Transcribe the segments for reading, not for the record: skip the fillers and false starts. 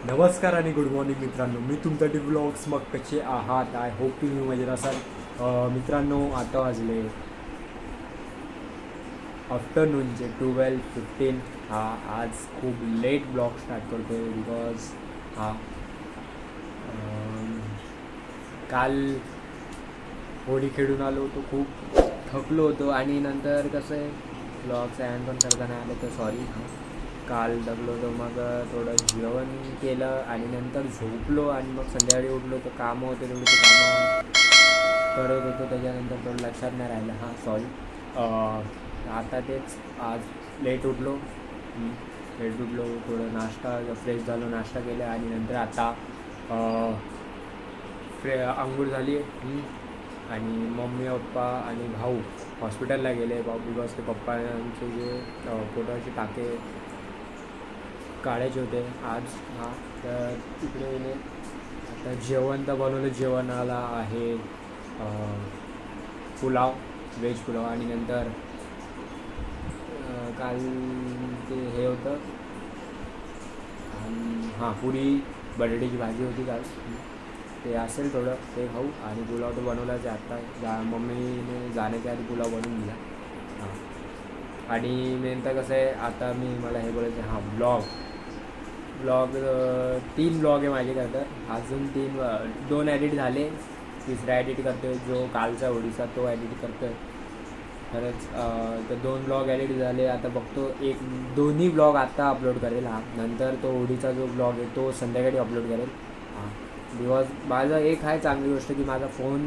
नमस्कार आणि good morning मित्रांनो, मी तुमचा टी व्लॉग्स. मग कसे आहात? आय होप तुम्ही मजेत असाल. मित्रांनो, आता वाजले आफ्टरनूनचे 12:15. हा आज खूप लेट ब्लॉग स्टार्ट करतो आहे बिकॉज हा काल होळी खेळून आलो होतो, खूप थकलो होतो आणि नंतर कसं आहे ब्लॉग ॲन पण करता नाही आलं तर सॉरी. काल दगलो होतो, मग थोडं जेवण केलं आणि नंतर झोपलो आणि मग संध्याकाळी उठलो तर कामं होते तेवढे ते कामं करत होतो, त्याच्यानंतर थोडं लक्षात नाही राहिलं. हां सॉरी. आता तेच आज लेट उठलो. थोडं नाश्ता फ्रेश झालो, नाश्ता केला आणि नंतर आता आंघोळ झाली आणि मम्मी पप्पा आणि भाऊ हॉस्पिटलला गेले. बिकॉज ते पप्पांचे जे पोटाचे टाके काढायचे होते आज. हां तर तिकडे गेले. आता जेवण तर बनवलं. जेवणाला आहे पुलाव, व्हेज पुलाव आणि नंतर काल ते हे होतं हां पुरी बटाट्याची भाजी होती काल. ते असेल थोडं ते खाऊ आणि पुलाव तर बनवलाच आहे आत्ता. मम्मीने जाण्याच्या आधी पुलाव बनवून दिला. हां आणि मेन तर कसं आहे आता मला हे बोलायचं हां ब्लॉग 3 ब्लॉग आहे माझे. तर अजून 2 ॲडिट झाले. तिसरा ॲडिट करतो आहे जो कालचा होळीचा, तो ॲडिट करतो आहे खरंच. तर 2 ब्लॉग ॲडिट झाले. आता बघतो दोन्ही ब्लॉग आत्ता अपलोड करेल. हां नंतर तो होळीचा जो ब्लॉग आहे तो संध्याकाळी अपलोड करेल. हां बिकॉज माझं एक आहे चांगली गोष्ट की माझा फोन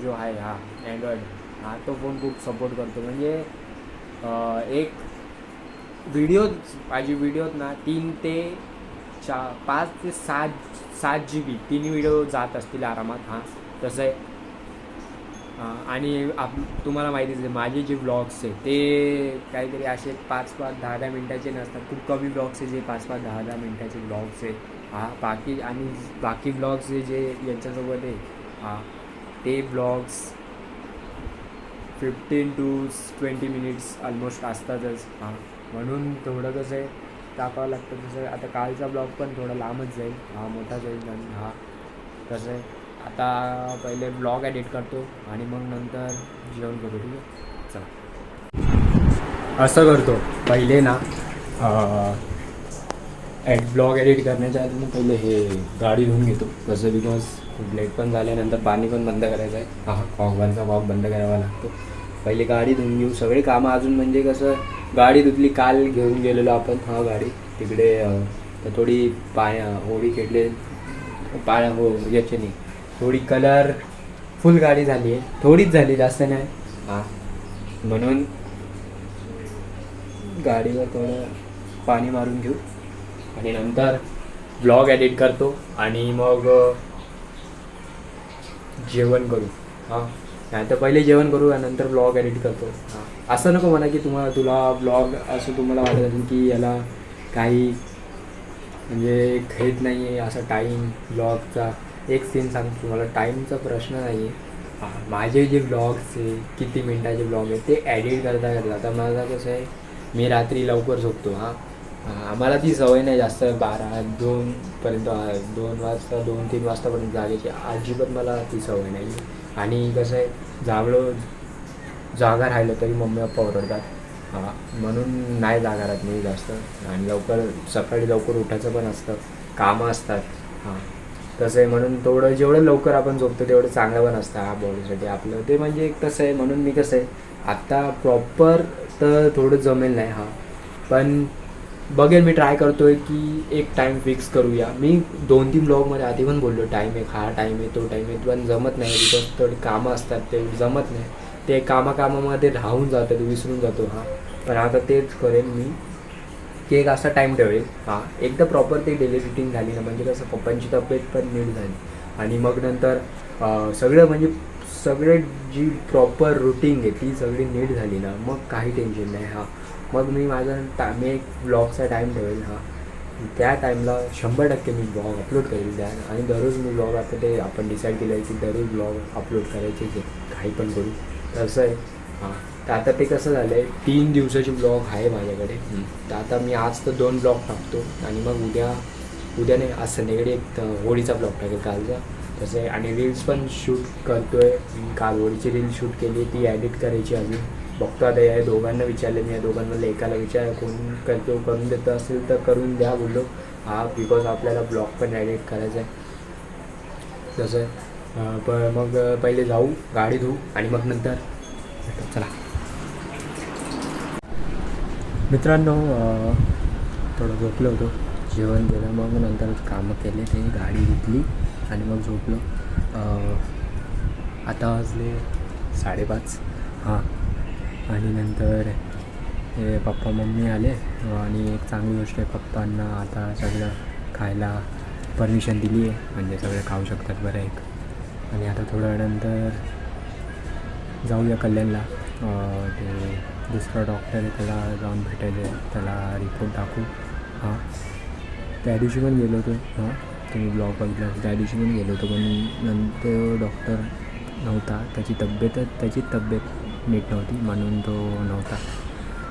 जो आहे हा अँड्रॉईड, हा तो फोन खूप सपोर्ट करतो. म्हणजे एक माझी व्हिडिओत ना 5 ते 7 GB 3 व्हिडिओ जात असतील आरामात. हां तसं आहे. आणि तुम्हाला माहितीच आहे माझे जे ब्लॉग्स आहे ते काहीतरी असे 5-5, 10-10 मिनटाचे नसतात. खूप कमी ब्लॉग्स आहे जे 5-5, 10-10 मिनटाचे ब्लॉग्स आहे. हां बाकी ब्लॉग्स जे यांच्यासोबत आहे हां ते ब्लॉग्स 15 to 20 मिनिट्स ऑलमोस्ट असतातच. हां म्हणून थोडं कसं आहे टाकावं लागतं. तसं आता कालचा ब्लॉग पण थोडा लांबच जाईल. हां मोठा जाईल. हां कसं आहे आता पहिले ब्लॉग एडिट करतो आणि मग नंतर जेवण करू. ठीक आहे चला. असं करतो पहिले ना ब्लॉग एडिट करण्याच्या आधी मी पहिले हे गाडी धुवून घेतो कसं, बिकॉज खूप लेट पण झाल्यानंतर पाणी पण बंद करायचं आहे. हां कॉकवरचा कॉक बंद करावा लागतो. पहिले गाडी धुवून घेऊ. सगळे कामं अजून म्हणजे कसं गाडी धुतली काल घेऊन गेलेलो आपण. हां गाडी तिकडे तर थोडी होळी खेळले हो याचे नाही, थोडी कलरफुल गाडी झाली आहे. थोडीच झाली, जास्त नाही. हां म्हणून गाडीवर थोडं पाणी मारून घेऊ आणि नंतर ब्लॉग एडिट करतो आणि मग जेवण करू. हां नाही तर पहिले जेवण करू आणि नंतर ब्लॉग एडिट करतो. हां असं नको म्हणा की तुला ब्लॉग असं तुम्हाला वाटत असेल की याला काही म्हणजे खेळत नाही आहे असं टाईम ब्लॉगचा. एक सीन सांगतो तुम्हाला, टाईमचा प्रश्न नाही आहे. माझे जे ब्लॉग्स आहे किती मिनटाचे ब्लॉग आहे ते ॲडिट करता आता माझं कसं आहे मी रात्री लवकर झोपतो. हां आम्हाला ती सवय नाही जास्त 12-2पर्यंत 2 वाजता 2-3 वाजतापर्यंत जागायची अजिबात मला ती सवय नाही. आणि कसं आहे जागा राहिलं तरी मम्मी पप्पा ओरडतात. हां म्हणून नाही जागा राहत मी जास्त. आणि सकाळी लवकर उठायचं पण असतं, कामं असतात. हां तसं आहे म्हणून जेवढं लवकर आपण झोपतो तेवढं चांगलं पण असतं हा बॉडीसाठी आपलं. ते म्हणजे एक तसं आहे. म्हणून मी कसं आहे आत्ता प्रॉपर तर थोडं जमेल नाही. हां पण बघेल, मी ट्राय करतो आहे की एक टाईम फिक्स करूया. मी 2-3 ब्लॉगमध्ये आधी पण बोललो टाईम आहे, हा टाईम आहे, तो टाईम आहे, पण जमत नाही बिकॉज थोडी कामं असतात ते जमत नाही. ते कामामध्ये राहून जातं, ते विसरून जातो. हां पण आता तेच करेन मी की एक असा टाईम ठेवेल. हां एकदा प्रॉपर ते डेली रुटीन झाली ना म्हणजे कसं पप्पांची तब्येत पण नीट झाली आणि मग नंतर सगळं म्हणजे सगळे जी प्रॉपर रुटीन आहे ती सगळी नीट झाली ना मग काही टेन्शन नाही. हां मग मी मी एक ब्लॉगचा टाईम ठेवेल. हां त्या टाईमला 100% मी ब्लॉग अपलोड करेल त्या. आणि दररोज मी ब्लॉग आता ते आपण डिसाईड केलं आहे की दररोज ब्लॉग अपलोड करायचे जे काही पण करू तसं आहे. हां तर आता ते कसं झालं आहे 3 दिवसाची ब्लॉग आहे माझ्याकडे. तर आता मी आज तर 2 ब्लॉग टाकतो आणि मग उद्या उद्या नाही आज संध्याकाळी एक होळीचा ब्लॉग टाकेल कालचा तसं आहे. आणि रील्स पण शूट करतो आहे. काल होळीची रील शूट केली ती ॲडिट करायची अजून बघतो. आता या दोघांना विचारले मी, या दोघांमधलं एकाला करून करतो करून देत असेल तर करून द्या बोललो. बिकॉज आपल्याला ब्लॉग पण ॲडिट करायचा आहे तसं आहे. पण मग पहिले जाऊ गाडी धुऊ आणि मग नंतर चला. मित्रांनो थोडं झोपलो होतो, जेवण केलं, मग नंतर कामं केले, ते गाडी घेतली आणि मग झोपलो. आता वाजले 5:30. आणि नंतर हे पप्पा मम्मी आले आणि एक चांगली गोष्ट आहे, पप्पांना आता सगळं खायला परमिशन दिली आहे, म्हणजे सगळे खाऊ शकतात बरं एक. आणि आता थोड्या वेळानंतर जाऊया कल्याणला. ते दुसरा डॉक्टर आहे त्याला जाऊन भेटायचं आहे, त्याला रिपोर्ट दाखवू. त्या दिवशी पण गेलो होतो. तुम्ही ब्लॉग बघितला त्या दिवशी पण गेलो होतो, पण नंतर डॉक्टर नव्हता, त्याची तब्येत नीट नव्हती म्हणून तो नव्हता.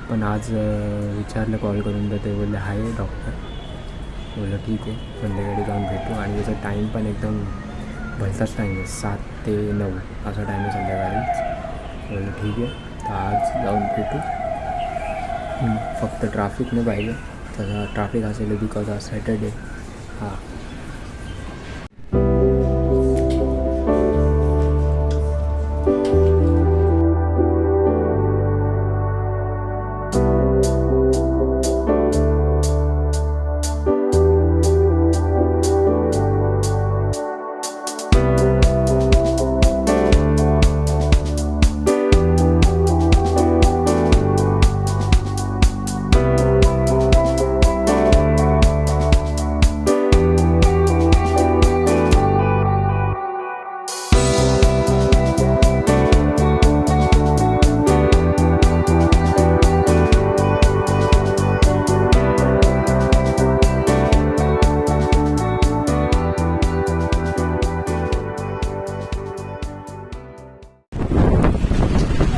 पण आज विचारलं कॉल करून तर ते बोलले आहे डॉक्टर. बोललं ठीक आहे, संध्याकाळी जाऊन भेटू. आणि त्याचा टाईम पण एकदम भलताच टाईम आहे, 7 ते 9 असा टाईम आहे संध्याकाळी. बोललं ठीक आहे, तर आज जाऊन भेटू. फक्त ट्रॅफिक नाही पाहिजे, तसा ट्रॅफिक असेल बिकॉज आज सॅटर्डे.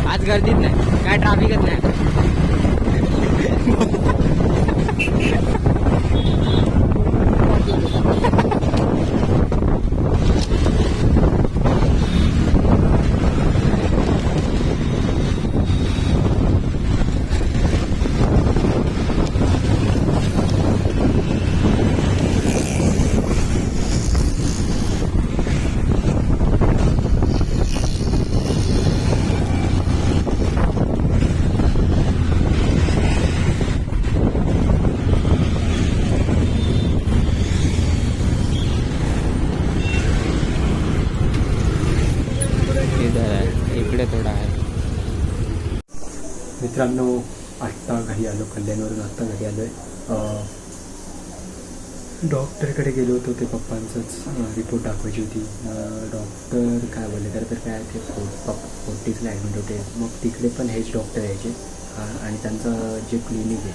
आज गर्दीच नाही, काय ट्रॅफिकच नाही. इकडे थोडा आहे. मित्रांनो आत्ता घरी आलो, कल्याणवरून आत्ता घरी आलो आहे. डॉक्टरकडे गेलो होतो, ते पप्पांचंच रिपोर्ट दाखवायची होती. डॉक्टर काय बोलले तर काय ते 40ला ॲडमिट होते. मग तिकडे पण हेच डॉक्टर यायचे. आणि त्यांचं जे क्लिनिक आहे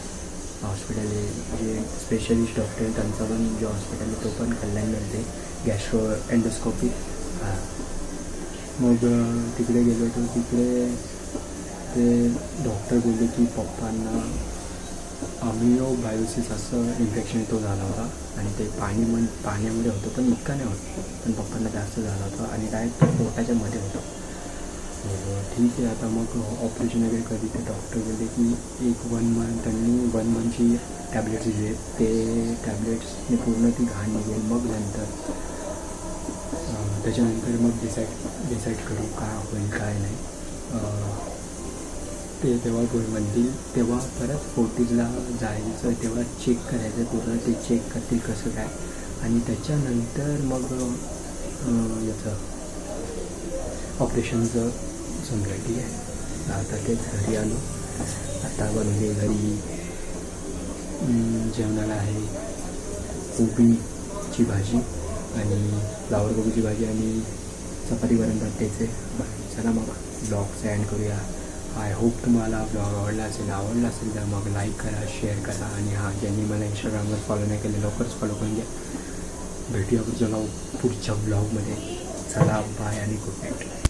हॉस्पिटल आहे, जे स्पेशलिस्ट डॉक्टर आहे त्यांचा पण जो हॉस्पिटल आहे तो पण कल्याणमध्ये गॅस्ट्रो एंडोस्कोपी. मग तिकडे गेलो होतो. तिकडे ते डॉक्टर बोलले की पप्पांना अमिओबायोसिस असं इन्फेक्शन तो झाला होता आणि ते पाण्यामध्ये होतं, पण इतका नाही होतं, पण पप्पांना जास्त झाला होता आणि डायरेक्ट पोटाच्या मध्ये होतं. ठीक आहे, आता मग ऑपरेशन वगैरे कधी ते डॉक्टर बोलले की एक 1 मंथ त्यांनी 1 मंथची टॅब्लेट्स दिले, ते टॅब्लेट्सने पूर्ण ती घाण निघेल, मग नंतर त्याच्यानंतर मग डिसाईड करू काय होईल काय नाही. ते तेव्हा म्हणतील, तेव्हा परत 40ला जायचं, तेव्हा चेक करायचं पूर्ण, ते चेक करतील कसं काय, आणि त्याच्यानंतर मग याचं ऑपरेशनचं समजा. ठीक आहे, आता तेच घरी आलो. आता बनवली घरी जेवणाला आहे कोबीची भाजी आणि फ्लावर कोबीची भाजी आणि चपाती वरण भात. चला मग ब्लॉग एंड करूया. आय होप तुम्हाला ब्लॉग आवडला असेल तर मग लाईक करा, शेअर करा, आणि ज्यांनी मला इंस्टाग्रामवर फॉलो नाही केलं लवकरच फॉलो करून घ्या. भेटूया पुढच्या ब्लॉगमध्ये. चला बाय आणि गुड नाईट.